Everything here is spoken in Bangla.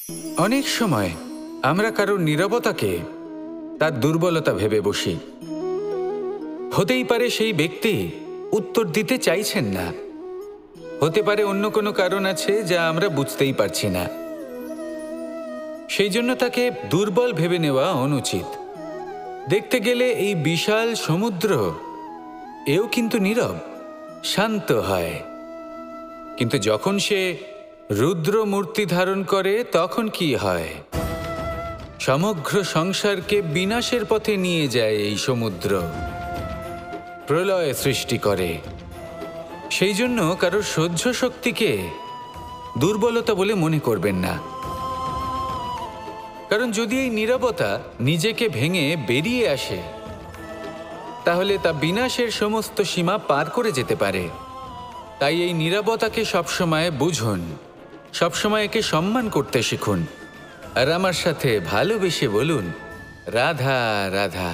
অনেক সময় আমরা কারোর নীরবতাকে তার দুর্বলতা ভেবে বসি। হতেই পারে সেই ব্যক্তি উত্তর দিতে চাইছেন না, হতে পারে অন্য কোনো কারণ আছে যা আমরা বুঝতেই পারছি না। সেই জন্য তাকে দুর্বল ভেবে নেওয়া অনুচিত। দেখতে গেলে এই বিশাল সমুদ্র এও কিন্তু নীরব, শান্ত হয়। কিন্তু যখন সে রুদ্র মূর্তি ধারণ করে তখন কি হয়? সমগ্র সংসারকে বিনাশের পথে নিয়ে যায় এই সমুদ্র, প্রলয় সৃষ্টি করে। সেই জন্য কারোর সহ্য শক্তিকে দুর্বলতা বলে মনে করবেন না। কারণ যদি এই নীরবতা নিজেকে ভেঙে বেরিয়ে আসে, তাহলে তা বিনাশের সমস্ত সীমা পার করে যেতে পারে। তাই এই নীরবতাকে সবসময় বুঝুন, সবসময় একে সম্মান করতে শিখুন, আর আমার সাথে ভালোবেসে বলুন, রাধা রাধা।